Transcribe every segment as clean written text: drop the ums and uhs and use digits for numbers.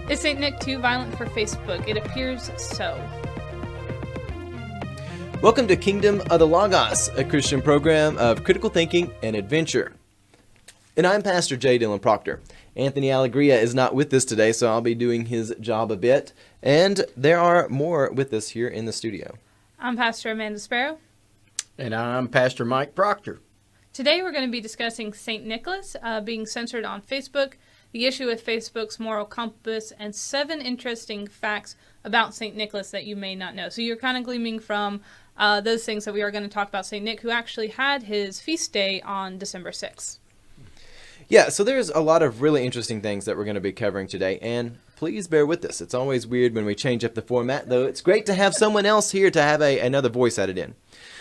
Is St. Nick too violent for Facebook? It appears so. Welcome to Kingdom of the Logos, a Christian program of critical thinking and adventure. And I'm Pastor J. Dylan Proctor. Anthony Allegria is not with us today, so I'll be doing his job a bit. And there are more with us here in the studio. I'm Pastor Amanda Sparrow. And I'm Pastor Mike Proctor. Today we're going to be discussing St. Nicholas being censored on Facebook, the issue with Facebook's moral compass, and 7 interesting facts about St. Nicholas that you may not know. So you're kind of gleaming from those things that we are going to talk about St. Nick, who actually had his feast day on December 6th. Yeah, so there's a lot of really interesting things that we're going to be covering today, and please bear with us. It's always weird when we change up the format, though it's great to have someone else here to have another voice added in.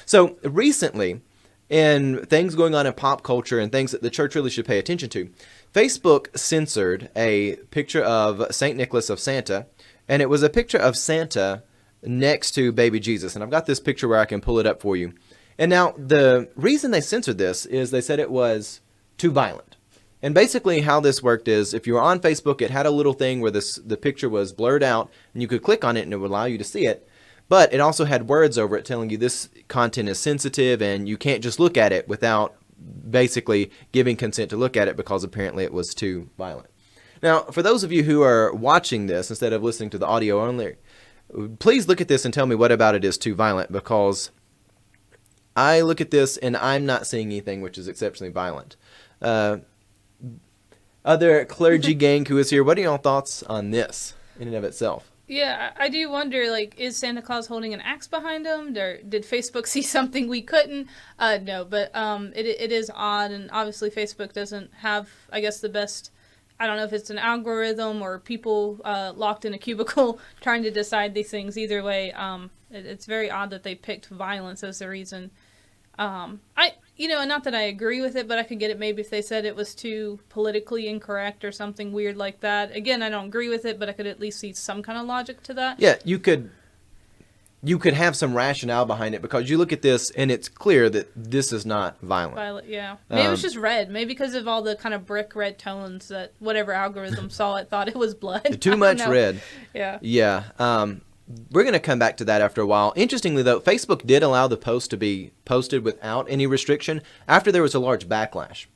So recently, in things going on in pop culture and things that the church really should pay attention to, Facebook censored a picture of St. Nicholas of Santa, and it was a picture of Santa next to baby Jesus. And I've got this picture where I can pull it up for you. And now, the reason they censored this is they said it was too violent. And basically how this worked is, if you were on Facebook, it had a little thing where the picture was blurred out, and you could click on it and it would allow you to see it. But it also had words over it telling you this content is sensitive and you can't just look at it without basically giving consent to look at it, because apparently it was too violent. Now, for those of you who are watching this instead of listening to the audio only, please look at this and tell me what about it is too violent, because I look at this and I'm not seeing anything which is exceptionally violent. Other clergy gang who is here, what are y'all thoughts on this in and of itself? Yeah, I do wonder, is Santa Claus holding an axe behind him? Or did Facebook see something we couldn't? No, but it is odd, and obviously Facebook doesn't have, I guess, the best, I don't know if it's an algorithm or people locked in a cubicle trying to decide these things. Either way, it's very odd that they picked violence as the reason. And not that I agree with it, but I could get it maybe if they said it was too politically incorrect or something weird like that. Again, I don't agree with it, but I could at least see some kind of logic to that. Yeah, you could have some rationale behind it, because you look at this and it's clear that this is not violent. Yeah. Maybe it was just red. Maybe because of all the kind of brick red tones that whatever algorithm saw it thought it was blood. Too much red. Yeah. Yeah. We're going to come back to that after a while. Interestingly, though, Facebook did allow the post to be posted without any restriction after there was a large backlash,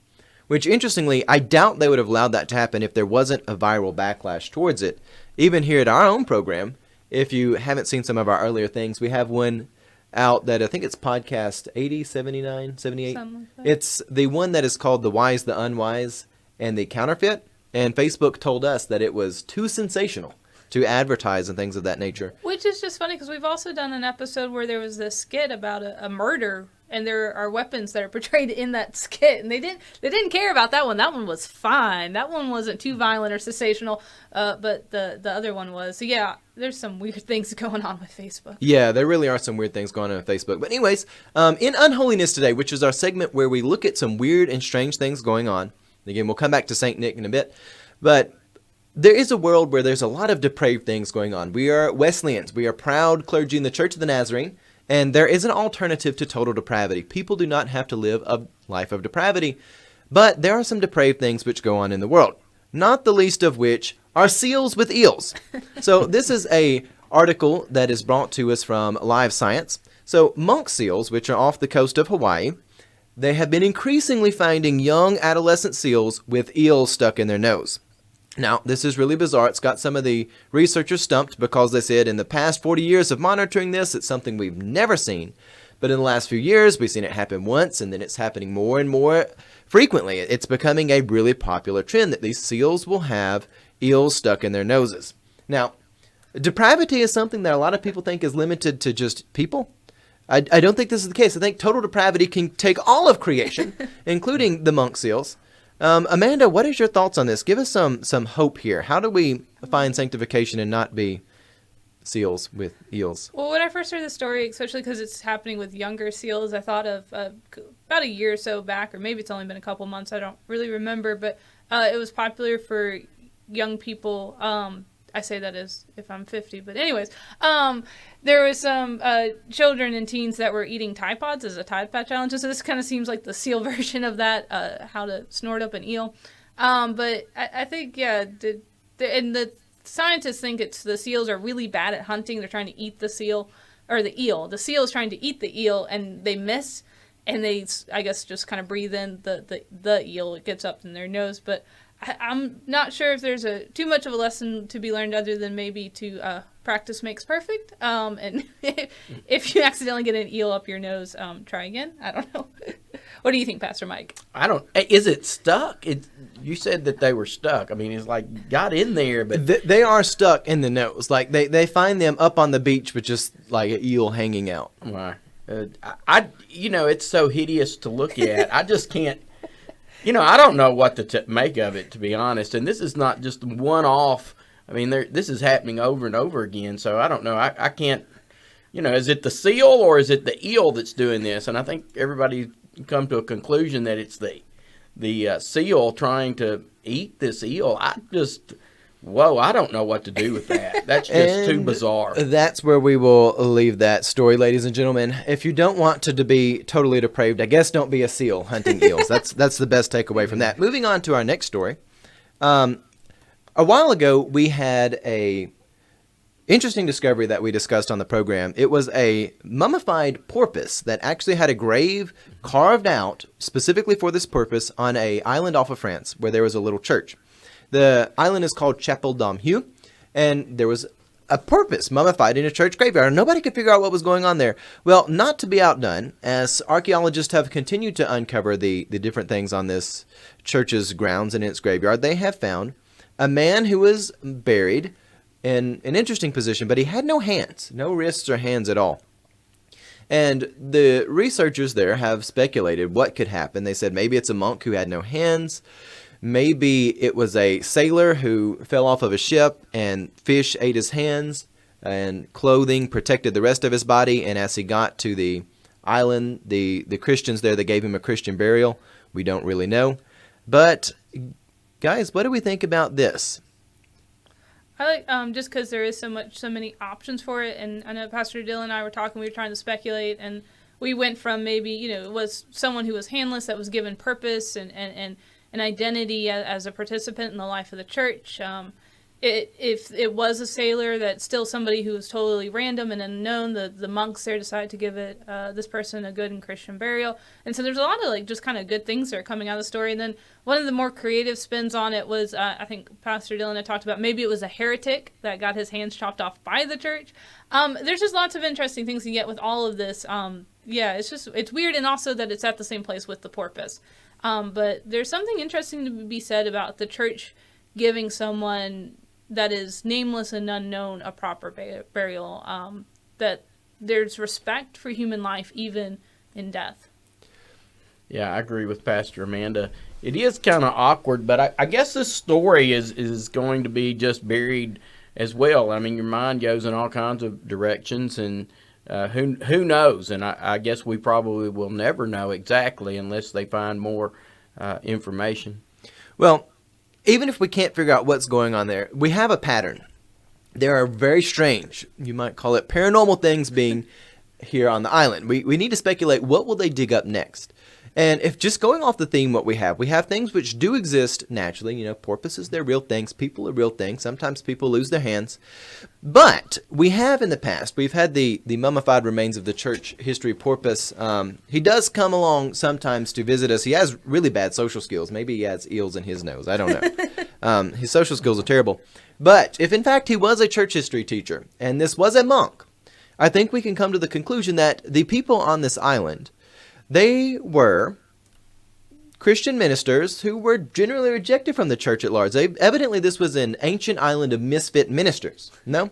which, interestingly, I doubt they would have allowed that to happen if there wasn't a viral backlash towards it. Even here at our own program, if you haven't seen some of our earlier things, we have one out that I think it's podcast 80, 79, 78. Something like that. It's the one that is called The Wise, the Unwise, and the Counterfeit. And Facebook told us that it was too sensational to advertise and things of that nature. Which is just funny, because we've also done an episode where there was this skit about a murder, and there are weapons that are portrayed in that skit, and they didn't care about that one. That one was fine. That one wasn't too violent or sensational, but the other one was. So yeah, there's some weird things going on with Facebook. Yeah, there really are some weird things going on with Facebook. But anyways, in Unholiness Today, which is our segment where we look at some weird and strange things going on. Again, we'll come back to St. Nick in a bit, but there is a world where there's a lot of depraved things going on. We are Wesleyans. We are proud clergy in the Church of the Nazarene, and there is an alternative to total depravity. People do not have to live a life of depravity, but there are some depraved things which go on in the world, not the least of which are seals with eels. So this is a article that is brought to us from Live Science. So monk seals, which are off the coast of Hawaii, they have been increasingly finding young adolescent seals with eels stuck in their nose. Now, this is really bizarre. It's got some of the researchers stumped, because they said in the past 40 years of monitoring this, it's something we've never seen. But in the last few years, we've seen it happen once, and then it's happening more and more frequently. It's becoming a really popular trend that these seals will have eels stuck in their noses. Now, depravity is something that a lot of people think is limited to just people. I don't think this is the case. I think total depravity can take all of creation, including the monk seals. Amanda, what is your thoughts on this? Give us some hope here. How do we find sanctification and not be seals with eels? Well, when I first heard the story, especially because it's happening with younger seals, I thought of about a year or so back, or maybe it's only been a couple months, I don't really remember, but it was popular for young people. I say that as if I'm 50, but anyways, there was some children and teens that were eating Tide Pods as a Tide Pod challenge. So this kind of seems like the seal version of that, how to snort up an eel. But I think, yeah, and the scientists think it's the seals are really bad at hunting. They're trying to eat the seal, or the eel. The seal is trying to eat the eel, and they miss, and they, I guess, just kind of breathe in the eel. It gets up in their nose, but I'm not sure if there's too much of a lesson to be learned other than maybe to practice makes perfect. And if you accidentally get an eel up your nose, try again. I don't know. What do you think, Pastor Mike? Is it stuck? You said that they were stuck. I mean, it's like got in there, but They are stuck in the nose. Like they find them up on the beach, but just like an eel hanging out. Why? It's so hideous to look at. I just can't. I don't know what to make of it, to be honest. And this is not just one-off. I mean, this is happening over and over again. So I don't know. I can't. Is it the seal or is it the eel that's doing this? And I think everybody come to a conclusion that it's the seal trying to eat this eel. I don't know what to do with that. That's just too bizarre. That's where we will leave that story, ladies and gentlemen. If you don't want to be totally depraved, I guess don't be a seal hunting eels. That's the best takeaway from that. Moving on to our next story. A while ago, we had a interesting discovery that we discussed on the program. It was a mummified porpoise that actually had a grave carved out specifically for this purpose on an island off of France where there was a little church. The island is called Chapelle Dom Hue, and there was a porpoise mummified in a church graveyard, and nobody could figure out what was going on there. Well, not to be outdone, as archaeologists have continued to uncover the different things on this church's grounds and its graveyard, they have found a man who was buried in an interesting position, but he had no hands, no wrists or hands at all. And the researchers there have speculated what could happen. They said maybe it's a monk who had no hands. Maybe it was a sailor who fell off of a ship and fish ate his hands and clothing protected the rest of his body. And as he got to the island, the Christians there, they gave him a Christian burial. We don't really know. But guys, what do we think about this? I like just because there is so many options for it, and I know Pastor Dylan and I were talking. We were trying to speculate, and we went from maybe it was someone who was handless that was given purpose and an identity as a participant in the life of the church. If it was a sailor, that's still somebody who was totally random and unknown. The monks there decided to give this person a good and Christian burial. And so there's a lot of just kind of good things that are coming out of the story. And then one of the more creative spins on it was, I think Pastor Dylan had talked about, maybe it was a heretic that got his hands chopped off by the church. There's just lots of interesting things you get with all of this. It's weird, and also that it's at the same place with the porpoise. But there's something interesting to be said about the church giving someone that is nameless and unknown a proper burial, that there's respect for human life even in death. Yeah, I agree with Pastor Amanda. It is kind of awkward, but I guess this story is going to be just buried as well. I mean, your mind goes in all kinds of directions, and who knows? And I guess we probably will never know exactly unless they find more information. Well, even if we can't figure out what's going on there, we have a pattern. There are very strange, you might call it paranormal things being here on the island. We need to speculate, what will they dig up next? And if just going off the theme, what we have things which do exist naturally. Porpoises, they're real things. People are real things. Sometimes people lose their hands. But we have in the past, we've had the mummified remains of the church history porpoise. He does come along sometimes to visit us. He has really bad social skills. Maybe he has eels in his nose. I don't know. His social skills are terrible. But if in fact he was a church history teacher, and this was a monk, I think we can come to the conclusion that the people on this island, they were Christian ministers who were generally rejected from the church at large. Evidently, this was an ancient island of misfit ministers. No?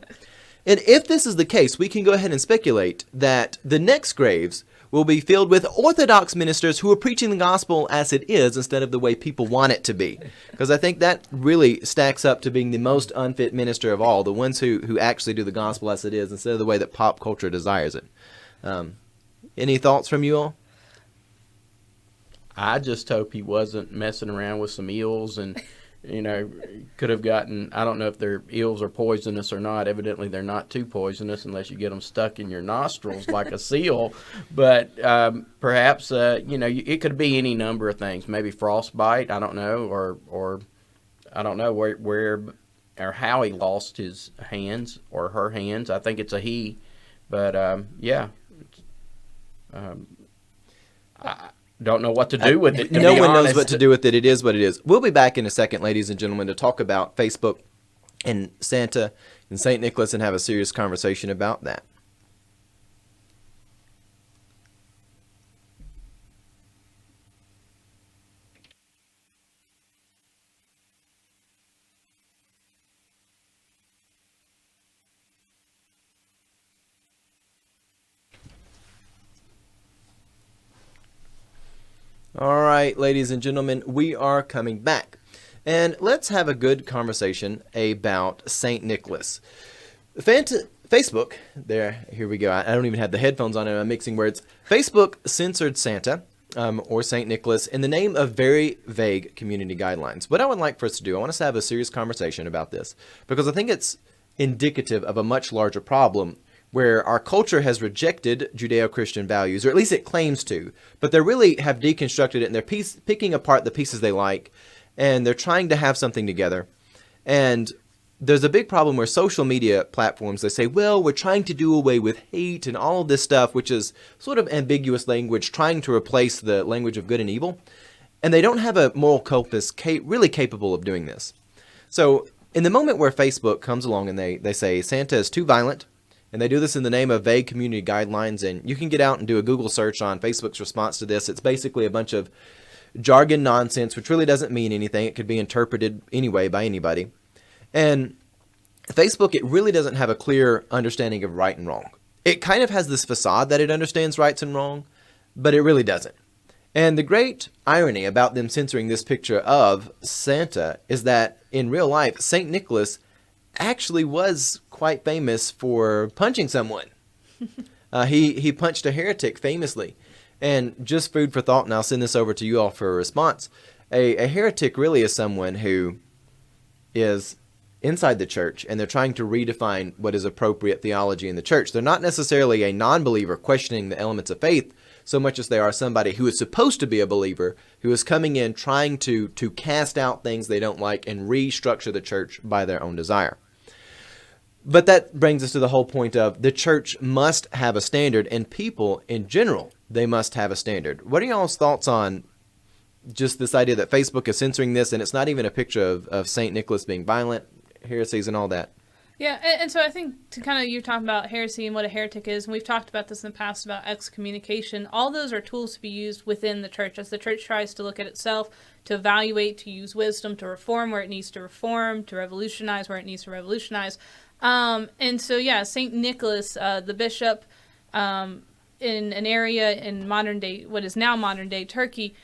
And if this is the case, we can go ahead and speculate that the next graves will be filled with Orthodox ministers who are preaching the gospel as it is instead of the way people want it to be. Because I think that really stacks up to being the most unfit minister of all, the ones who actually do the gospel as it is instead of the way that pop culture desires it. Any thoughts from you all? I just hope he wasn't messing around with some eels and, could have gotten, I don't know if their eels are poisonous or not. Evidently, they're not too poisonous unless you get them stuck in your nostrils like a seal. But perhaps, it could be any number of things. Maybe frostbite, I don't know, or I don't know where or how he lost his hands or her hands. I think it's a he, but yeah. I don't know what to do with it. No one knows what to do with it. It is what it is. We'll be back in a second, ladies and gentlemen, to talk about Facebook and Santa and St. Nicholas and have a serious conversation about that. All right, ladies and gentlemen, we are coming back. And let's have a good conversation about St. Nicholas. Facebook, here we go. I don't even have the headphones on and I'm mixing words. Facebook censored Santa, or St. Nicholas, in the name of very vague community guidelines. What I would like for us to do, I want us to have a serious conversation about this, because I think it's indicative of a much larger problem where our culture has rejected Judeo-Christian values, or at least it claims to, but they really have deconstructed it and they're picking apart the pieces they like, and they're trying to have something together. And there's a big problem where social media platforms, they say, well, we're trying to do away with hate and all of this stuff, which is sort of ambiguous language, trying to replace the language of good and evil. And they don't have a moral compass really capable of doing this. So in the moment where Facebook comes along and they say Santa is too violent, and they do this in the name of vague community guidelines, and you can get out and do a Google search on Facebook's response to this. It's basically a bunch of jargon nonsense, which really doesn't mean anything. It could be interpreted anyway by anybody. And Facebook, it really doesn't have a clear understanding of right and wrong. It kind of has this facade that it understands rights and wrong, but it really doesn't. And the great irony about them censoring this picture of Santa is that in real life, St. Nicholas actually was quite famous for punching someone. He punched a heretic famously. And just food for thought, and I'll send this over to you all for a response. A heretic really is someone who is inside the church, and they're trying to redefine what is appropriate theology in the church. They're not necessarily a non-believer questioning the elements of faith, so much as they are somebody who is supposed to be a believer, who is coming in trying to cast out things they don't like and restructure the church by their own desire. But that brings us to the whole point of the church must have a standard, and people in general, they must have a standard. What are y'all's thoughts on just this idea that Facebook is censoring this, and it's not even a picture of St. Nicholas being violent, heresies and all that? Yeah, and so I think to kind of, you're talking about heresy and what a heretic is, and we've talked about this in the past about excommunication. All those are tools to be used within the church as the church tries to look at itself, to evaluate, to use wisdom, to reform where it needs to reform, to revolutionize where it needs to revolutionize. And so, yeah, St. Nicholas, the bishop in an area in modern day, what is now modern day Turkey,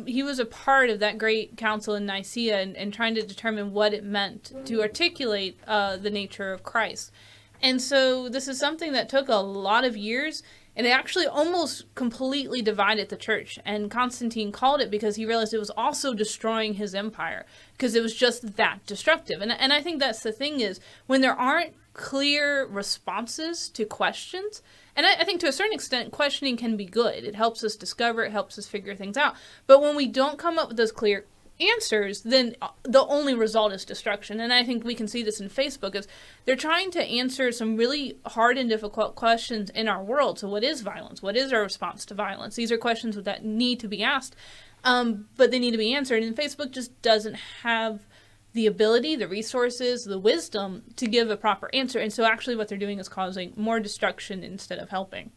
he was a part of that great council in Nicaea and trying to determine what it meant to articulate the nature of Christ. And so this is something that took a lot of years, and it actually almost completely divided the church. And Constantine called it because he realized it was also destroying his empire, because it was just that destructive. And I think that's the thing is, when there aren't clear responses to questions, and I think to a certain extent, questioning can be good. It helps us discover, it helps us figure things out. But when we don't come up with those clear answers, then the only result is destruction. And I think we can see this in Facebook, is they're trying to answer some really hard and difficult questions in our world. So what is violence? What is our response to violence? These are questions that need to be asked, but they need to be answered. And Facebook just doesn't have the ability, the resources, the wisdom to give a proper answer. And so actually what they're doing is causing more destruction instead of helping.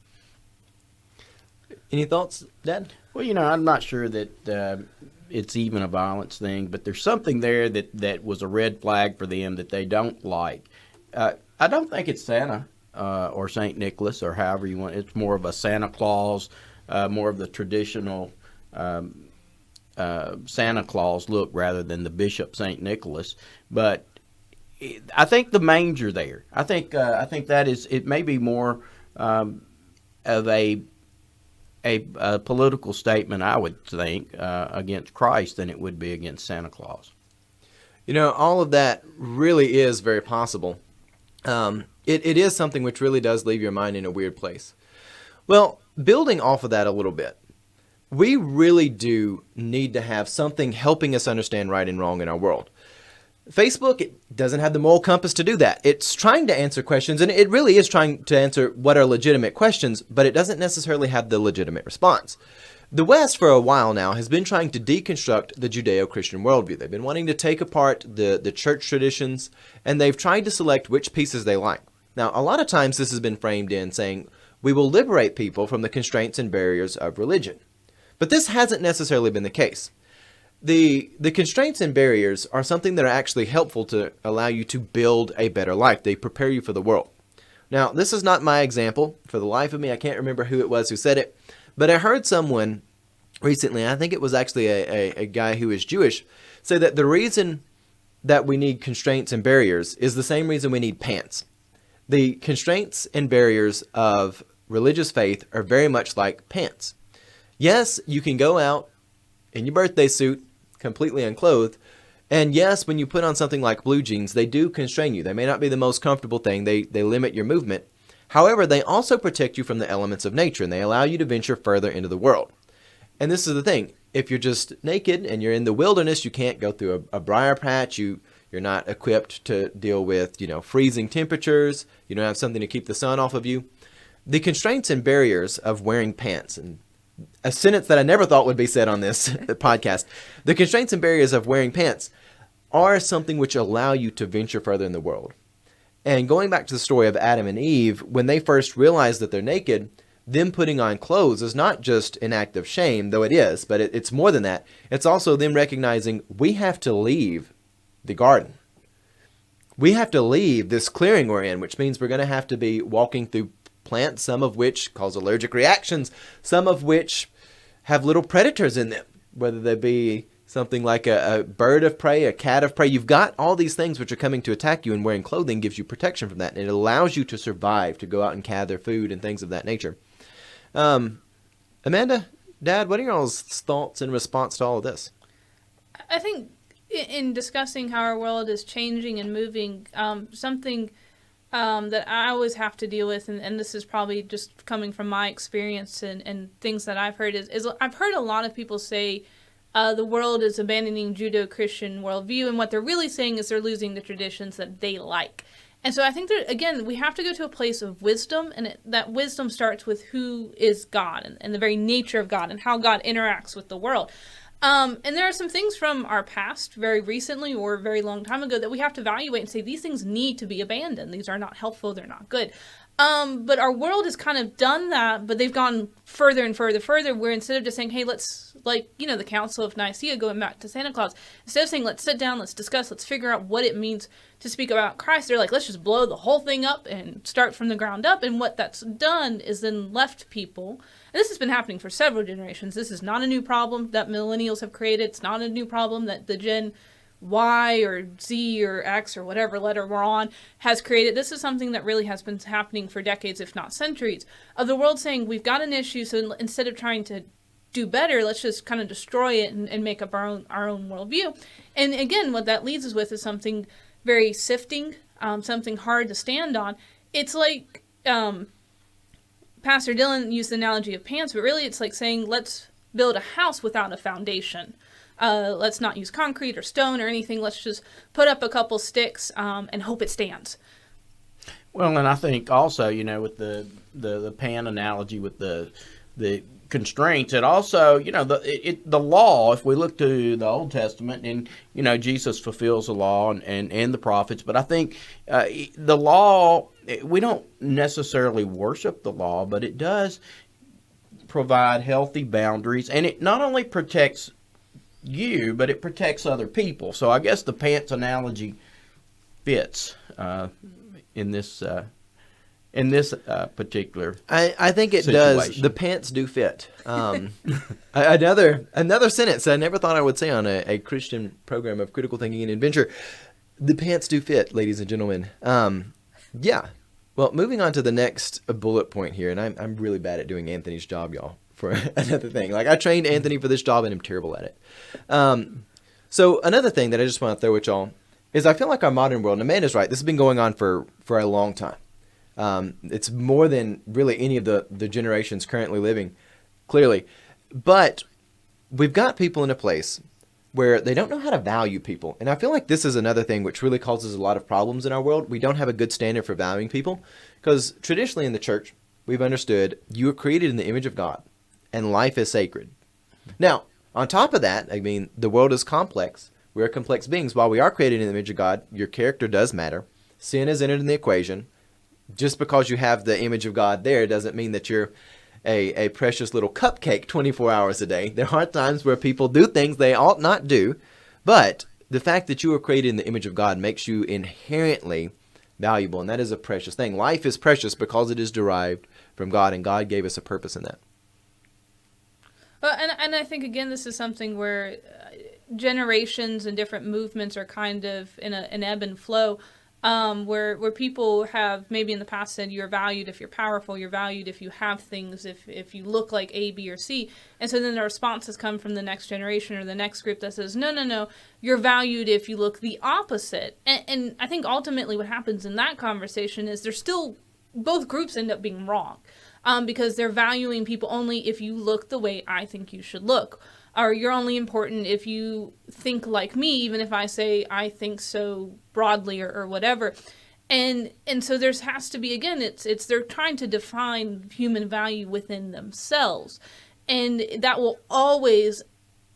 Any thoughts, Dad? Well, I'm not sure that it's even a violence thing, but there's something there that was a red flag for them that they don't like. I don't think it's Santa or St. Nicholas or however you want. It's more of a Santa Claus, more of the traditional Santa Claus look rather than the Bishop St. Nicholas. But I think the manger there. I think that is, it may be more of a political statement, I would think, against Christ than it would be against Santa Claus. All of that really is very possible. It is something which really does leave your mind in a weird place. Well, building off of that a little bit, we really do need to have something helping us understand right and wrong in our world. Facebook, it doesn't have the moral compass to do that. It's trying to answer questions, and it really is trying to answer what are legitimate questions, but it doesn't necessarily have the legitimate response. The West, for a while now, has been trying to deconstruct the Judeo-Christian worldview. They've been wanting to take apart the church traditions, and they've tried to select which pieces they like. Now, a lot of times this has been framed in saying, we will liberate people from the constraints and barriers of religion. But this hasn't necessarily been the case. The constraints and barriers are something that are actually helpful to allow you to build a better life. They prepare you for the world. Now, this is not my example. For the life of me, I can't remember who it was who said it, but I heard someone recently, I think it was actually a guy who is Jewish, say that the reason that we need constraints and barriers is the same reason we need pants. The constraints and barriers of religious faith are very much like pants. Yes, you can go out in your birthday suit, completely unclothed, and yes, when you put on something like blue jeans, they do constrain you. They may not be the most comfortable thing. They limit your movement. However, they also protect you from the elements of nature, and they allow you to venture further into the world. And this is the thing. If you're just naked and you're in the wilderness, you can't go through a briar patch. You're not equipped to deal with, freezing temperatures. You don't have something to keep the sun off of you. The constraints and barriers of wearing pants, and a sentence that I never thought would be said on this podcast, the constraints and barriers of wearing pants are something which allow you to venture further in the world. And going back to the story of Adam and Eve, when they first realized that they're naked, them putting on clothes is not just an act of shame, though it is, but it's more than that. It's also them recognizing we have to leave the garden. We have to leave this clearing we're in, which means we're going to have to be walking through plants, some of which cause allergic reactions, some of which have little predators in them, whether they be something like a bird of prey, a cat of prey. You've got all these things which are coming to attack you, and wearing clothing gives you protection from that. And it allows you to survive, to go out and gather food and things of that nature. Amanda, Dad, what are y'all's thoughts in response to all of this? I think in discussing how our world is changing and moving, something that I always have to deal with, and this is probably just coming from my experience and things that I've heard, is I've heard a lot of people say the world is abandoning Judeo-Christian worldview, and what they're really saying is they're losing the traditions that they like. And so I think that, again, we have to go to a place of wisdom, and that wisdom starts with who is God and the very nature of God and how God interacts with the world. And there are some things from our past, very recently or a very long time ago, that we have to evaluate and say these things need to be abandoned. These are not helpful. They're not good. But our world has kind of done that, but they've gone further and further, where instead of just saying, hey, let's, the Council of Nicaea, going back to Santa Claus, instead of saying, let's sit down, let's discuss, let's figure out what it means to speak about Christ, they're like, let's just blow the whole thing up and start from the ground up. And what that's done is then left people, and this has been happening for several generations. This is not a new problem that millennials have created. It's not a new problem that the Gen Y or Z or X or whatever letter we're on has created. This is something that really has been happening for decades, if not centuries, of the world saying we've got an issue, so instead of trying to do better, let's just kind of destroy it and make up our own worldview. And again, what that leads us with is something very sifting, something hard to stand on. It's like Pastor Dylan used the analogy of pants, but really it's like saying let's build a house without a foundation. Let's not use concrete or stone or anything. Let's just put up a couple sticks and hope it stands. Well, and I think also, with the pan analogy with the constraints, it also, the law, if we look to the Old Testament, and, Jesus fulfills the law and the prophets, but I think the law, we don't necessarily worship the law, but it does provide healthy boundaries, and it not only protects you, but it protects other people. So I guess the pants analogy fits in this particular I think it situation. does. The pants do fit. Another sentence I never thought I would say on a Christian program of critical thinking and adventure. The pants do fit, ladies and gentlemen. Yeah. Well, moving on to the next bullet point here, and I'm really bad at doing Anthony's job, y'all, for another thing. Like, I trained Anthony for this job, and I'm terrible at it. So another thing that I just want to throw at y'all is I feel like our modern world, and Amanda's right, this has been going on for a long time. It's more than really any of the generations currently living, clearly. But we've got people in a place where they don't know how to value people. And I feel like this is another thing which really causes a lot of problems in our world. We don't have a good standard for valuing people, because traditionally in the church, we've understood you were created in the image of God and life is sacred. Now, on top of that, I mean, the world is complex. We are complex beings. While we are created in the image of God, your character does matter. Sin is entered in the equation. Just because you have the image of God there doesn't mean that you're a precious little cupcake 24 hours a day. There are times where people do things they ought not do, but the fact that you were created in the image of God makes you inherently valuable, and that is a precious thing. Life is precious because it is derived from God, and God gave us a purpose in that. And I think, again, this is something where generations and different movements are kind of in an ebb and flow, where people have maybe in the past said you're valued if you're powerful, you're valued if you have things, if you look like A, B, or C. And so then the responses come from the next generation or the next group that says, no, you're valued if you look the opposite. And I think ultimately what happens in that conversation is there's still, both groups end up being wrong. Because they're valuing people only if you look the way I think you should look. Or you're only important if you think like me, even if I say I think so broadly or whatever. And so there has to be, again, it's they're trying to define human value within themselves. And that will always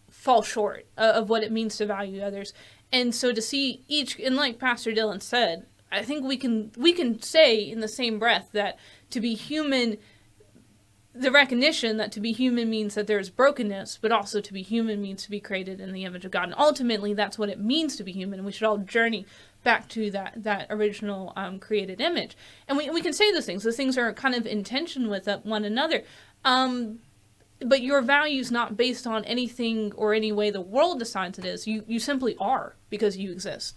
fall short of what it means to value others. And so to see each, and like Pastor Dylan said, I think we can say in the same breath that to be human, the recognition that to be human means that there's brokenness, but also to be human means to be created in the image of God. And ultimately, that's what it means to be human. And we should all journey back to that original created image. And we can say those things. Those things are kind of in tension with one another. But your value is not based on anything or any way the world decides it is. You simply are because you exist.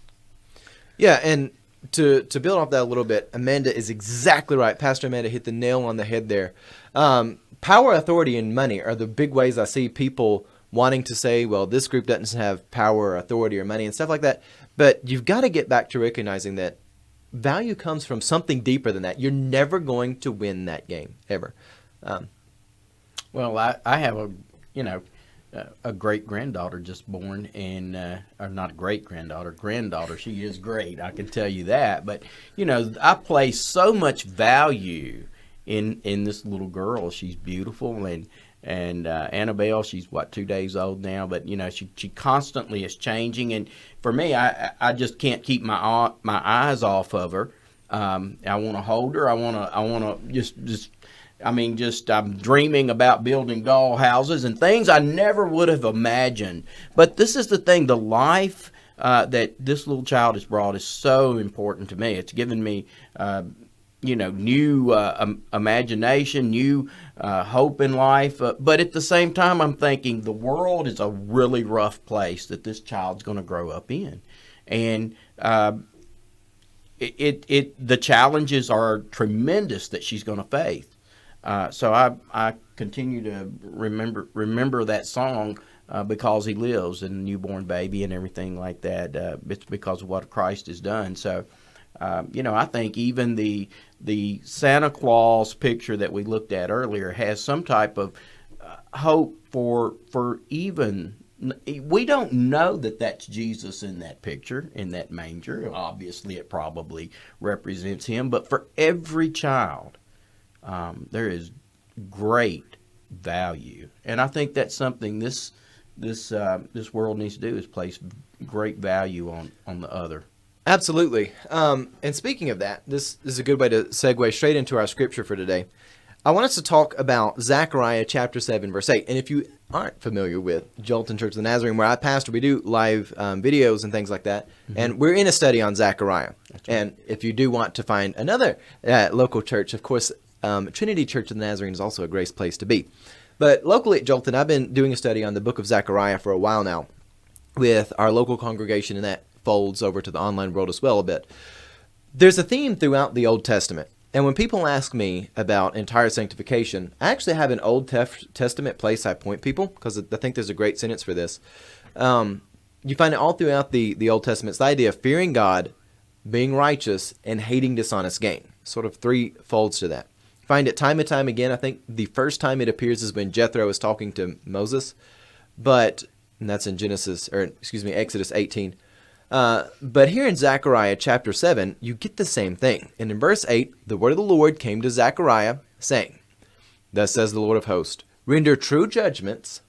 Yeah, and to build off that a little bit, Amanda is exactly right. Pastor Amanda hit the nail on the head there. Power, authority, and money are the big ways I see people wanting to say, well, this group doesn't have power or authority or money and stuff like that. But you've got to get back to recognizing that value comes from something deeper than that. You're never going to win that game, ever. Well, I have a great-granddaughter just born, and or not a great-granddaughter, granddaughter. She is great, I can tell you that. But, I place so much value in this little girl. She's beautiful, and Annabelle, she's 2 days old now, but she constantly is changing, and for me, I just can't keep my eyes off of her. I want to hold her. I want to just I'm dreaming about building doll houses and things I never would have imagined. But this is the thing, the life that this little child has brought is so important to me. It's given me new imagination, new hope in life. But at the same time, I'm thinking the world is a really rough place that this child's going to grow up in. And the challenges are tremendous that she's going to face. So I continue to remember that song, Because He Lives, and the newborn baby and everything like that. It's because of what Christ has done. So, I think even the Santa Claus picture that we looked at earlier has some type of hope for even. We don't know that that's Jesus in that picture, in that manger. Obviously, it probably represents him. But for every child, there is great value, and I think that's something this world needs to do, is place great value on the other. Absolutely. And speaking of that, this is a good way to segue straight into our scripture for today. I want us to talk about Zechariah chapter 7, verse 8. And if you aren't familiar with Jolton Church of the Nazarene, where I pastor, we do live videos and things like that. Mm-hmm. And we're in a study on Zechariah. Right. And if you do want to find another local church, of course, Trinity Church of the Nazarene is also a great place to be. But locally at Jolton, I've been doing a study on the book of Zechariah for a while now with our local congregation, and that folds over to the online world as well a bit. There's a theme throughout the Old Testament. And when people ask me about entire sanctification, I actually have an Old Testament place I point people, because I think there's a great sentence for this. You find it all throughout the Old Testament. It's the idea of fearing God, being righteous, and hating dishonest gain. Sort of three folds to that. You find it time and time again. I think the first time it appears is when Jethro is talking to Moses. But And that's in Exodus 18. But here in Zechariah chapter 7, you get the same thing. And in verse 8, the word of the Lord came to Zechariah, saying, Thus says the Lord of hosts, render true judgments,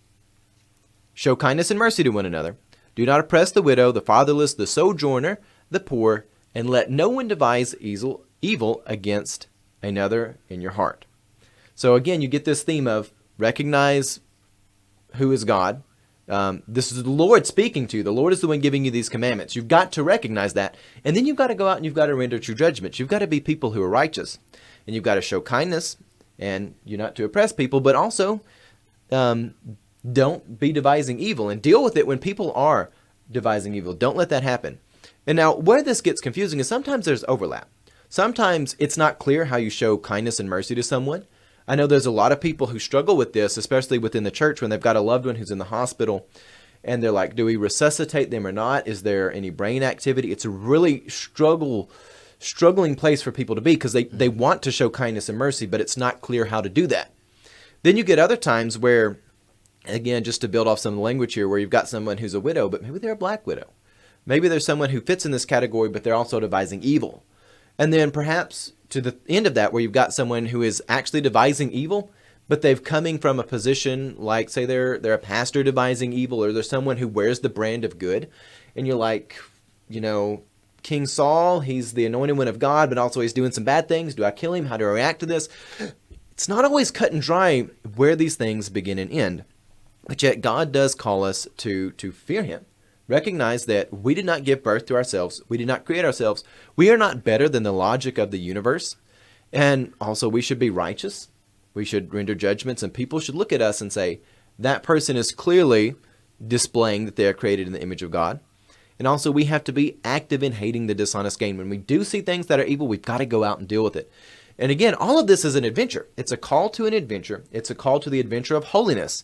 show kindness and mercy to one another. Do not oppress the widow, the fatherless, the sojourner, the poor, and let no one devise evil against another in your heart. So again, you get this theme of recognize who is God. This is the Lord speaking to you. The Lord is the one giving you these commandments. You've got to recognize that. And then you've got to go out and you've got to render true judgments. You've got to be people who are righteous. And you've got to show kindness. And you're not to oppress people, but also don't be devising evil. And deal with it when people are devising evil. Don't let that happen. And now where this gets confusing is sometimes there's overlap. Sometimes it's not clear how you show kindness and mercy to someone. I know there's a lot of people who struggle with this, especially within the church when they've got a loved one who's in the hospital and they're like, do we resuscitate them or not? Is there any brain activity? It's a really struggling place for people to be because they want to show kindness and mercy, but it's not clear how to do that. Then you get other times where, again, just to build off some of the language here, where you've got someone who's a widow, but maybe they're a black widow. Maybe there's someone who fits in this category, but they're also devising evil. And then perhaps to the end of that, where you've got someone who is actually devising evil, but they've coming from a position like, say, they're a pastor devising evil, or there's someone who wears the brand of good. And you're like, King Saul, he's the anointed one of God, but also he's doing some bad things. Do I kill him? How do I react to this? It's not always cut and dry where these things begin and end. But yet God does call us to fear him. Recognize that we did not give birth to ourselves. We did not create ourselves. We are not better than the logic of the universe. And also we should be righteous. We should render judgments, and people should look at us and say, that person is clearly displaying that they are created in the image of God. And also we have to be active in hating the dishonest gain. When we do see things that are evil, we've got to go out and deal with it. And again, all of this is an adventure. It's a call to an adventure. It's a call to the adventure of holiness.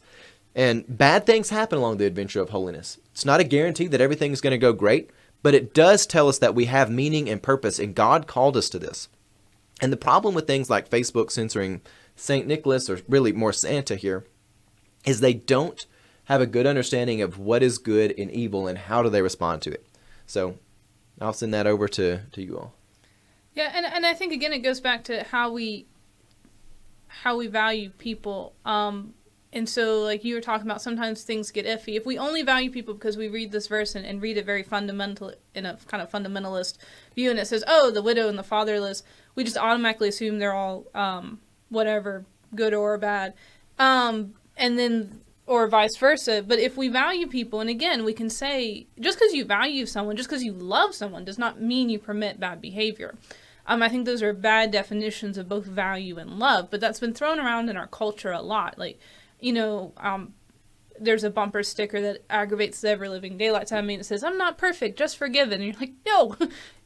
And bad things happen along the adventure of holiness. It's not a guarantee that everything is going to go great, but it does tell us that we have meaning and purpose, and God called us to this. And the problem with things like Facebook censoring St. Nicholas, or really more Santa here, is they don't have a good understanding of what is good and evil and how do they respond to it. So I'll send that over to you all. Yeah, and I think, again, it goes back to how we value people. And so, like you were talking about, sometimes things get iffy. If we only value people because we read this verse and read it very fundamental, in a kind of fundamentalist view, and it says, oh, the widow and the fatherless, we just automatically assume they're all whatever, good or bad. And then, or vice versa. But if we value people, and again, we can say, just because you value someone, just because you love someone, does not mean you permit bad behavior. I think those are bad definitions of both value and love, but that's been thrown around in our culture a lot. Like, there's a bumper sticker that aggravates the ever living daylights out of me. It says, I'm not perfect, just forgiven. And you're like,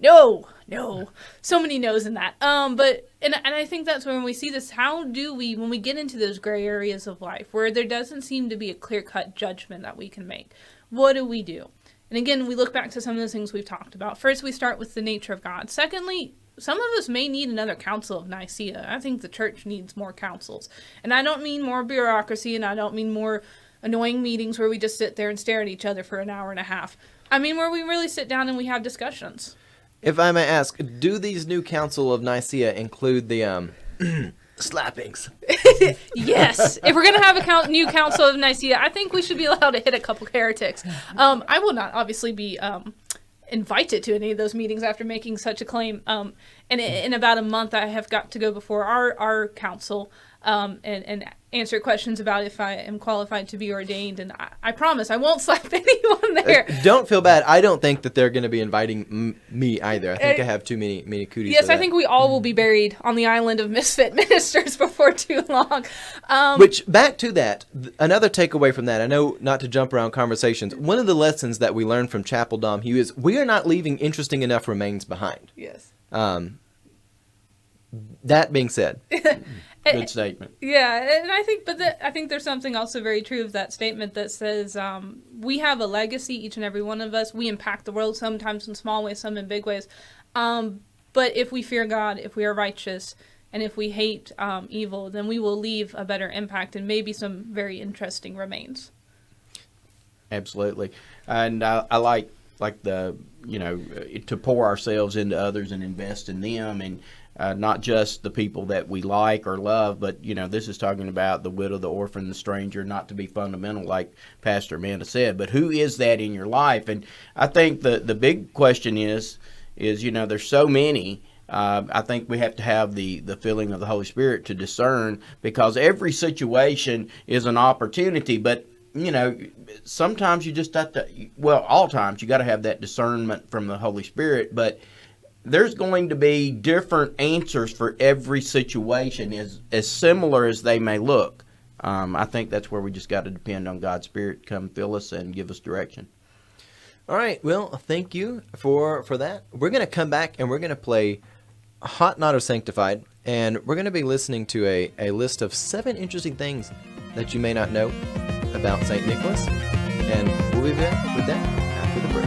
no. So many no's in that. But I think that's when we see this, when we get into those gray areas of life where there doesn't seem to be a clear-cut judgment that we can make, what do we do? And again, we look back to some of those things we've talked about. First, we start with the nature of God. Secondly, some of us may need another council of Nicaea. I think the church needs more councils. And I don't mean more bureaucracy, and I don't mean more annoying meetings where we just sit there and stare at each other for an hour and a half. I mean where we really sit down and we have discussions. If I may ask, do these new council of Nicaea include the slappings? Yes. If we're going to have a new council of Nicaea, I think we should be allowed to hit a couple heretics. I will not obviously be invited to any of those meetings after making such a claim. And in about a month, I have got to go before our council and answer questions about if I am qualified to be ordained. And I promise I won't slap anyone there. Don't feel bad. I don't think that they're going to be inviting me either. I think I have too many cooties. Yes, I think we all will be buried on the island of misfit ministers before too long. Which, back to that, another takeaway from that, I know not to jump around conversations, one of the lessons that we learned from Chapelle Dom Hue is we are not leaving interesting enough remains behind. Yes. That being said. Good statement. Yeah, and I think there's something also very true of that statement that says we have a legacy, each and every one of us. We impact the world, sometimes in small ways, some in big ways. But if we fear God, if we are righteous, and if we hate evil, then we will leave a better impact and maybe some very interesting remains. Absolutely. And I like the, to pour ourselves into others and invest in them, and not just the people that we like or love, but, this is talking about the widow, the orphan, the stranger, not to be fundamental like Pastor Amanda said, but who is that in your life? And I think the big question is, there's so many. I think we have to have the filling of the Holy Spirit to discern, because every situation is an opportunity, but sometimes you just have to, all times you got to have that discernment from the Holy Spirit, but there's going to be different answers for every situation, as similar as they may look. I think that's where we just got to depend on God's Spirit to come fill us and give us direction. All right. Well, thank you for that. We're going to come back and we're going to play Hot, Not, or Sanctified, and we're going to be listening to a list of 7 interesting things that you may not know about St. Nicholas, and we'll be back with that after the break.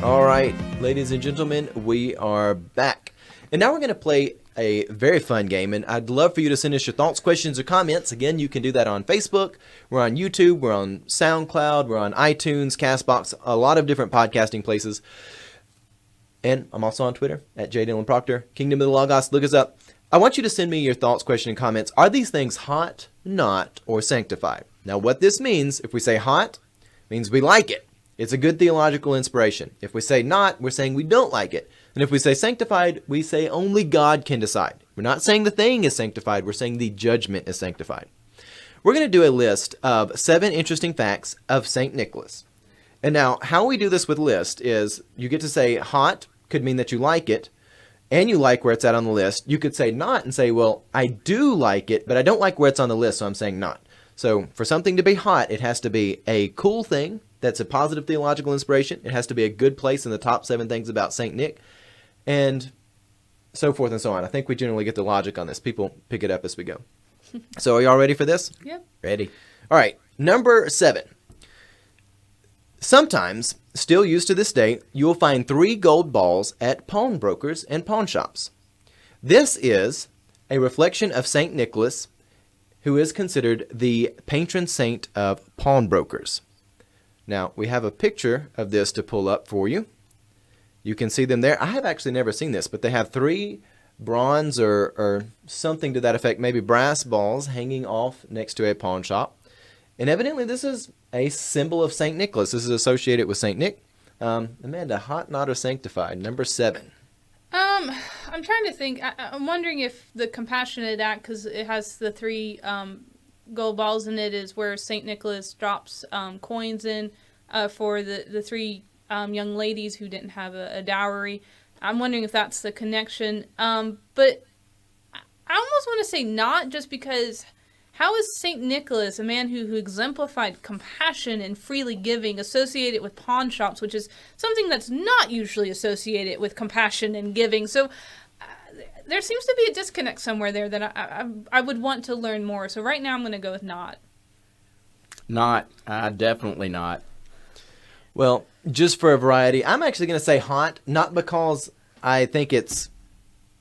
All right, ladies and gentlemen, we are back. And now we're going to play a very fun game, and I'd love for you to send us your thoughts, questions, or comments. Again, you can do that on Facebook, we're on YouTube, we're on SoundCloud, we're on iTunes, CastBox, a lot of different podcasting places. And I'm also on Twitter, at J. Dillon Proctor, Kingdom of the Logos, look us up. I want you to send me your thoughts, questions, and comments. Are these things hot, not, or sanctified? Now, what this means, if we say hot, means we like it. It's a good theological inspiration. If we say not, we're saying we don't like it. And if we say sanctified, we say only God can decide. We're not saying the thing is sanctified, we're saying the judgment is sanctified. We're going to do a list of 7 interesting facts of St. Nicholas. And now, how we do this with list is you get to say hot, could mean that you like it, and you like where it's at on the list. You could say not and say, well, I do like it, but I don't like where it's on the list, so I'm saying not. So for something to be hot, it has to be a cool thing that's a positive theological inspiration. It has to be a good place in the top 7 things about St. Nick, and so forth and so on. I think we generally get the logic on this. People pick it up as we go. So are y'all ready for this? Yep. Ready. All right, number 7. Sometimes, still used to this day, you will find 3 gold balls at pawnbrokers and pawn shops. This is a reflection of St. Nicholas, who is considered the patron saint of pawnbrokers. Now, we have a picture of this to pull up for you. You can see them there. I have actually never seen this, but they have 3 bronze or something to that effect, maybe brass balls hanging off next to a pawn shop. And evidently this is a symbol of St. Nicholas. This is associated with St. Nick. Amanda, hot, not, or sanctified, number 7. I'm trying to think. I'm wondering if the Compassionate Act, because it has the 3 gold balls in it, is where St. Nicholas drops coins in for the 3 young ladies who didn't have a dowry. I'm wondering if that's the connection. But I almost want to say not, just because how is St. Nicholas, a man who exemplified compassion and freely giving, associated with pawn shops, which is something that's not usually associated with compassion and giving? So there seems to be a disconnect somewhere there that I would want to learn more. So right now I'm going to go with not. Not. Definitely not. Well, just for a variety, I'm actually going to say hot, not because I think it's,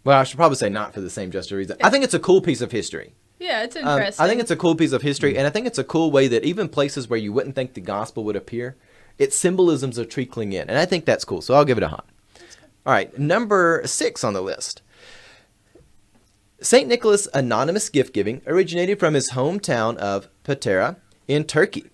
well, I should probably say not for the same just reason. I think it's a cool piece of history. Yeah, it's interesting. I think it's a cool piece of history, and I think it's a cool way that even places where you wouldn't think the gospel would appear, its symbolisms are trickling in, and I think that's cool, so I'll give it a hot. All right, number 6 on the list. St. Nicholas' anonymous gift-giving originated from his hometown of Patara in Turkey.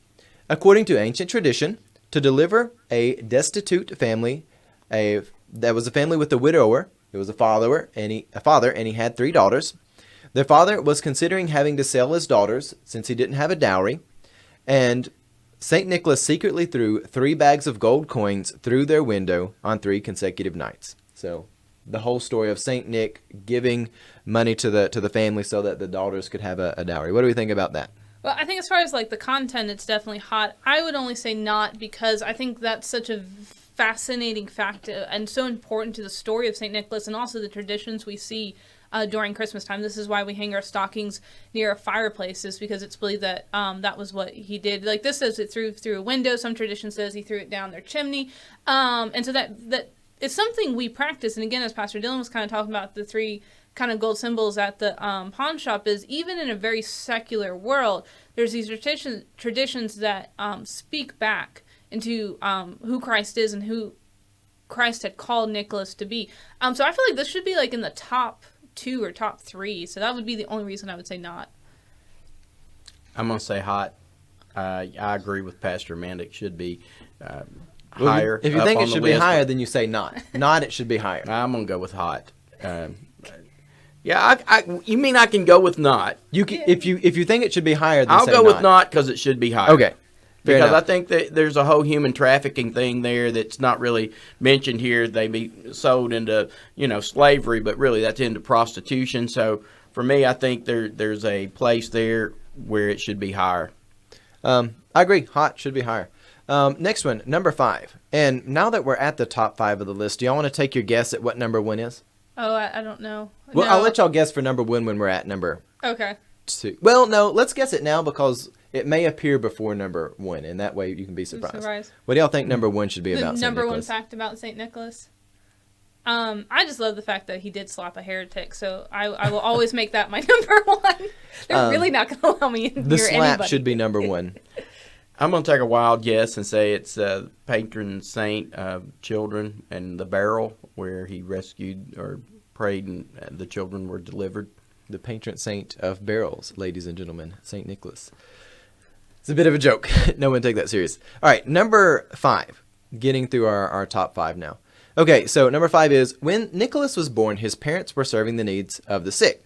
According to ancient tradition, to deliver a destitute family, that was a family with a widower, it was a father, and he had 3 daughters. Their father was considering having to sell his daughters since he didn't have a dowry, and St. Nicholas secretly threw 3 bags of gold coins through their window on 3 consecutive nights. So the whole story of St. Nick giving money to the family so that the daughters could have a dowry. What do we think about that? Well, I think as far as like the content, it's definitely hot. I would only say not, because I think that's such a fascinating fact and so important to the story of St. Nicholas and also the traditions we see during Christmas time. This is why we hang our stockings near our fireplaces, because it's believed that that was what he did. Like this says it through a window. Some tradition says he threw it down their chimney. And so that it's something we practice. And again, as Pastor Dylan was kind of talking about the three kind of gold symbols at the pawn shop, is even in a very secular world, there's these traditions that speak back into who Christ is and who Christ had called Nicholas to be. So I feel like this should be like in the top 2 or top 3. So that would be the only reason I would say not. I'm going to say hot. I agree with Pastor Amanda. It should be higher. If you think it should be higher, then you say not. Not, it should be higher. I'm going to go with hot. Yeah, you mean I can go with not? You can, if you think it should be higher, then I'll say go not. with not because it should be higher. Okay. Fair because enough. I think that there's a whole human trafficking thing there that's not really mentioned here. They be sold into, slavery, but really that's into prostitution. So for me, I think there's a place there where it should be higher. I agree. Hot should be higher. Next one, number 5. And now that we're at the top 5 of the list, do y'all want to take your guess at what number 1 is? Oh, I don't know. Well, No. I'll let y'all guess for number 1 when we're at number Okay. 2. Well, no, let's guess it now because it may appear before number 1, and that way you can be surprised. What do y'all think number 1 should be The about St. number 1 Nicholas? fact about St. Nicholas? I just love the fact that he did slap a heretic, so I will always make that my number 1. They're really not going to allow me near The slap anybody. should be number 1. I'm going to take a wild guess and say it's patron saint of children and the barrel where he rescued or prayed and the children were delivered. The patron saint of barrels, ladies and gentlemen, St. Nicholas. It's a bit of a joke. No one take that serious. All right, number 5. Getting through our top 5 now. Okay, so number 5 is, when Nicholas was born, his parents were serving the needs of the sick.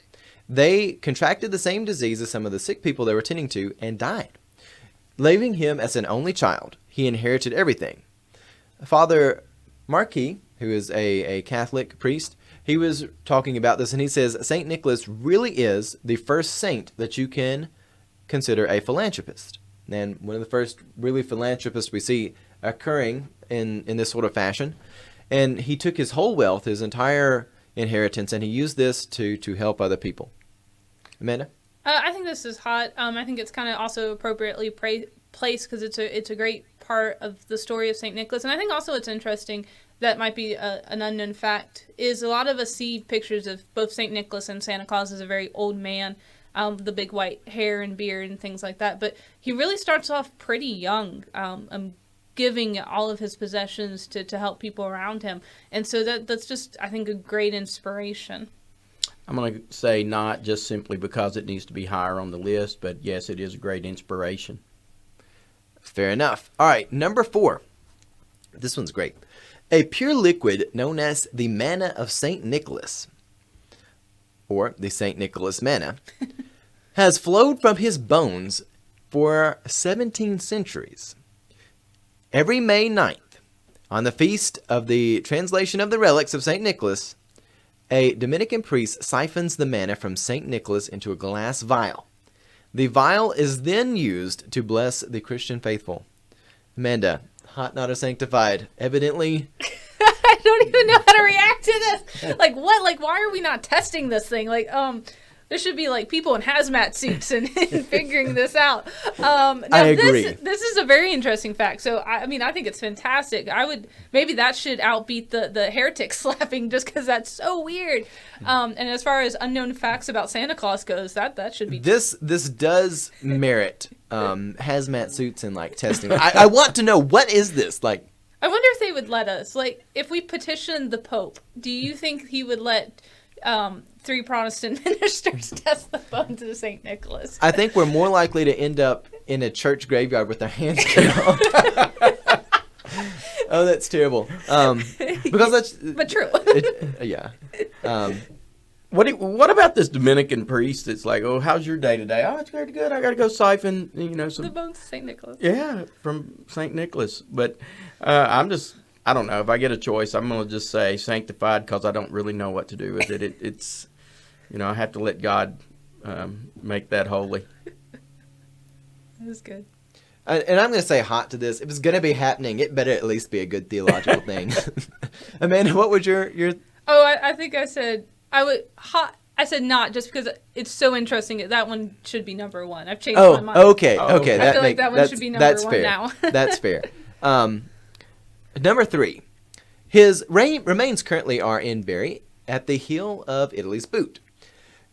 They contracted the same disease as some of the sick people they were tending to and died. Leaving him as an only child, he inherited everything. Father Marquis, who is a Catholic priest, he was talking about this, and he says, St. Nicholas really is the first saint that you can consider a philanthropist. And one of the first really philanthropists we see occurring in this sort of fashion. And he took his whole wealth, his entire inheritance, and he used this to help other people. Amanda? I think this is hot. I think it's kind of also appropriately placed because it's a great part of the story of St. Nicholas. And I think also it's interesting, that might be an unknown fact, is a lot of us see pictures of both St. Nicholas and Santa Claus as a very old man, the big white hair and beard and things like that. But he really starts off pretty young, giving all of his possessions to help people around him. And so that's just, I think, a great inspiration. I'm going to say not just simply because it needs to be higher on the list, but yes, it is a great inspiration. Fair enough. All right, number 4. This one's great. A pure liquid known as the manna of St. Nicholas, or the St. Nicholas manna, has flowed from his bones for 17 centuries. Every May 9th, on the feast of the translation of the relics of St. Nicholas, a Dominican priest siphons the manna from St. Nicholas into a glass vial. The vial is then used to bless the Christian faithful. Amanda, hot, not a sanctified. Evidently, I don't even know how to react to this. Like, what? Like, why are we not testing this thing? Like, there should be, like, people in hazmat suits and figuring this out. Now, I agree. This is a very interesting fact. So, I mean, I think it's fantastic. Maybe that should outbeat the heretic slapping just because that's so weird. And as far as unknown facts about Santa Claus goes, that should be... This does merit hazmat suits and, like, testing. I want to know, what is this? Like, I wonder if they would let us. Like, if we petitioned the Pope, do you think he would let... 3 Protestant ministers test the bones of St. Nicholas? I think we're more likely to end up in a church graveyard with our hands cut off. Oh, that's terrible. Because that's... But true. Yeah. What about this Dominican priest that's like, oh, how's your day today? Oh, it's pretty good. I got to go siphon, some... The bones of St. Nicholas. Yeah, from St. Nicholas. But I don't know. If I get a choice, I'm going to just say sanctified because I don't really know what to do with it. It's, I have to let God make that holy. It was good. And I'm going to say hot to this. If it's going to be happening, it better at least be a good theological thing. Amanda, what would your Oh, I think I said I would hot. I said not just because it's so interesting. That one should be number one. I've changed my mind. Okay. Oh, okay. I feel like that one should be number one fair. now. That's fair. Number 3. His remains currently are in Bari at the heel of Italy's boot.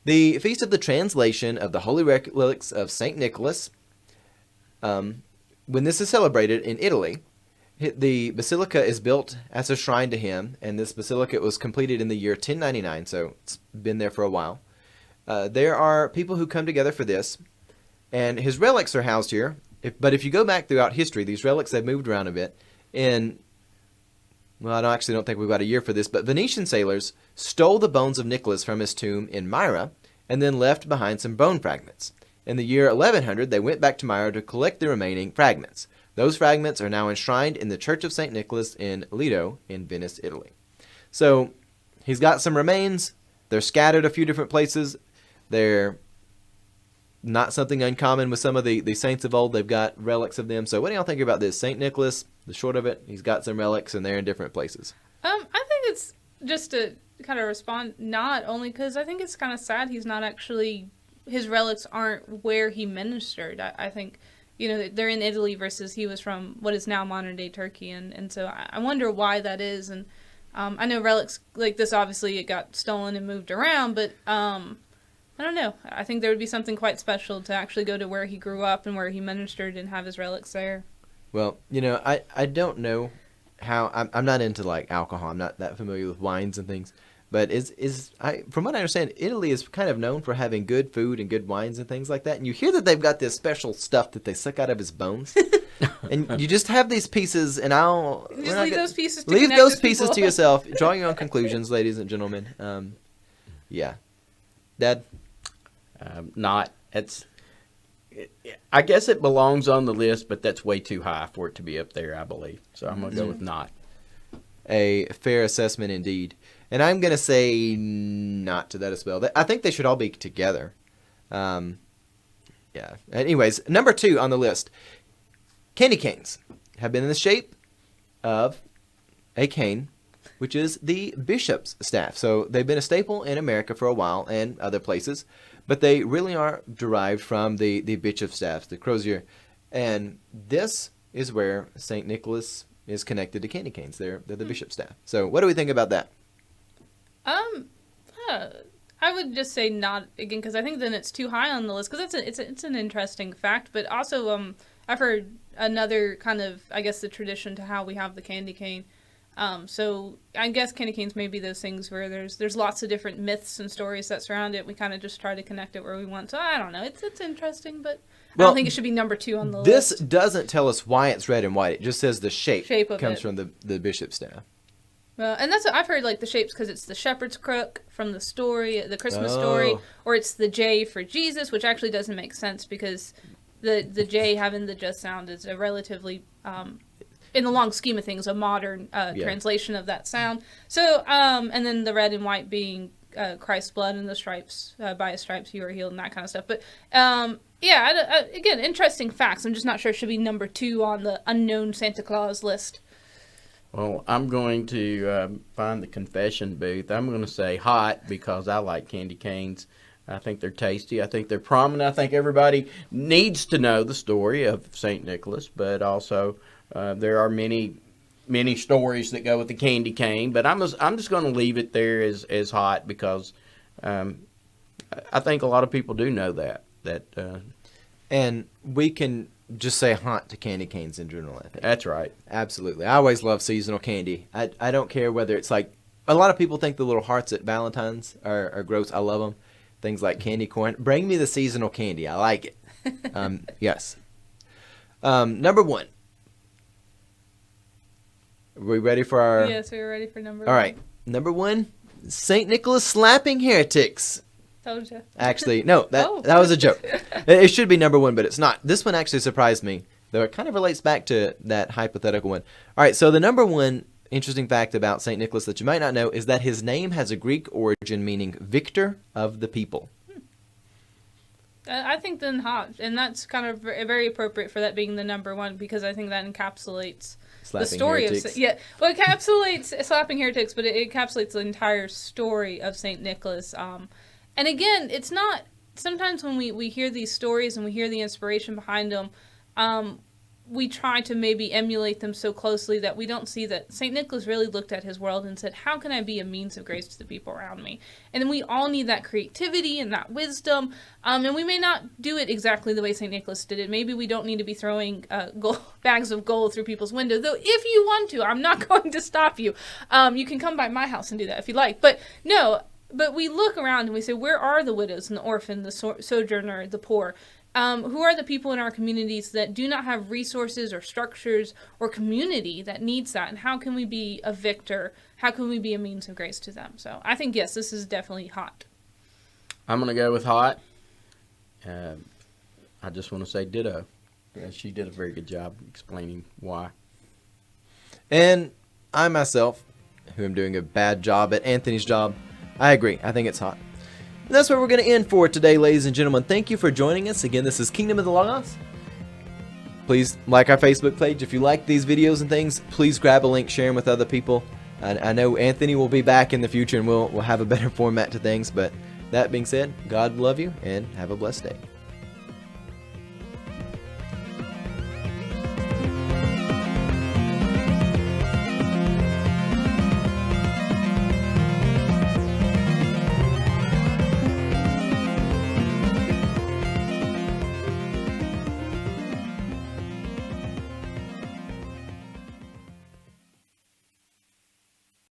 The Feast of the Translation of the Holy Relics of St. Nicholas, when this is celebrated in Italy, the basilica is built as a shrine to him, and this basilica was completed in the year 1099, so it's been there for a while. There are people who come together for this, and his relics are housed here. But if you go back throughout history, these relics have moved around a bit. Well, I actually don't think we've got a year for this, but Venetian sailors stole the bones of Nicholas from his tomb in Myra and then left behind some bone fragments. In the year 1100, they went back to Myra to collect the remaining fragments. Those fragments are now enshrined in the Church of St. Nicholas in Lido in Venice, Italy. So he's got some remains. They're scattered a few different places. They're not something uncommon with some of the saints of old. They've got relics of them. So what do y'all think about this? St. Nicholas, the short of it, he's got some relics and they're in different places. I think it's just to kind of respond, not only because I think it's kind of sad he's not actually, his relics aren't where he ministered. I think, they're in Italy versus he was from what is now modern day Turkey. And so I wonder why that is. And I know relics like this, obviously it got stolen and moved around, but I don't know. I think there would be something quite special to actually go to where he grew up and where he ministered and have his relics there. Well, I don't know how, I'm not into like alcohol. I'm not that familiar with wines and things. But from what I understand, Italy is kind of known for having good food and good wines and things like that. And you hear that they've got this special stuff that they suck out of his bones. And you just have these pieces, and leave those pieces to leave connect those with pieces people. to yourself. Draw your own conclusions, ladies and gentlemen. Yeah. Dad? Not. I guess it belongs on the list, but that's way too high for it to be up there, I believe. So I'm going to go with not. A fair assessment indeed. And I'm going to say not to that as well. I think they should all be together. Yeah. Anyways, number 2 on the list. Candy canes have been in the shape of a cane, which is the bishop's staff. So they've been a staple in America for a while and other places, but they really are derived from the bishop's staff, the crozier. And this is where St. Nicholas is connected to candy canes. They're the bishop's staff. So what do we think about that? I would just say not again because I think then it's too high on the list because it's an interesting fact, but also I've heard another kind of I guess the tradition to how we have the candy cane. So I guess candy canes may be those things where there's lots of different myths and stories that surround it. We kind of just try to connect it where we want. So I don't know. It's interesting, but I don't think it should be number 2 on the list. This doesn't tell us why it's red and white. It just says the shape of comes it. from the bishop's staff. Well, and that's what I've heard, like the shapes, because it's the shepherd's crook from the story, the Christmas story, or it's the J for Jesus, which actually doesn't make sense because the J having the just sound is a relatively, in the long scheme of things, a modern translation of that sound. So, and then the red and white being Christ's blood and the stripes, by his stripes you are healed and that kind of stuff. But again, interesting facts. I'm just not sure it should be number 2 on the unknown Santa Claus list. Well, I'm going to find the confession booth. I'm going to say hot because I like candy canes. I think they're tasty. I think they're prominent. I think everybody needs to know the story of St. Nicholas, but also there are many stories that go with the candy cane. But I'm just going to leave it there as hot because I think a lot of people do know that. And we can just say hot to candy canes in general, I think. That's right. Absolutely. I always love seasonal candy. I don't care whether it's like, a lot of people think the little hearts at Valentine's are gross. I love them. Things like candy corn. Bring me the seasonal candy. I like it. Yes. Number 1. Are we ready for our... Yes, we're ready for number 1. All right. Number 1, St. Nicholas slapping heretics. Told you. Actually, no, that was a joke. It should be number 1, but it's not. This one actually surprised me, though it kind of relates back to that hypothetical one. All right, so the number 1 interesting fact about St. Nicholas that you might not know is that his name has a Greek origin meaning victor of the people. I think then hot, and that's kind of very appropriate for that being the number one, because I think that encapsulates the story heretics. well, it encapsulates slapping heretics, but it encapsulates the entire story of Saint Nicholas. And again, it's not, sometimes when we hear these stories and we hear the inspiration behind them, we try to maybe emulate them so closely that we don't see that St. Nicholas really looked at his world and said, how can I be a means of grace to the people around me? And then we all need that creativity and that wisdom. And we may not do it exactly the way St. Nicholas did it. Maybe we don't need to be throwing bags of gold through people's windows. Though if you want to, I'm not going to stop you. You can come by my house and do that if you like. But no, but we look around and we say, where are the widows and the orphan, the sojourner, the poor? Who are the people in our communities that do not have resources or structures or community that needs that? And how can we be a victor? How can we be a means of grace to them? So I think, yes, this is definitely hot. I'm going to go with hot. I just want to say ditto. Yeah, she did a very good job explaining why. And I myself, who am doing a bad job at Anthony's job, I agree. I think it's hot. And that's where we're going to end for today, ladies and gentlemen. Thank you for joining us. Again, this is Kingdom of the Logos. Please like our Facebook page. If you like these videos and things, please grab a link, share them with other people. I know Anthony will be back in the future and we'll have a better format to things. But that being said, God love you and have a blessed day.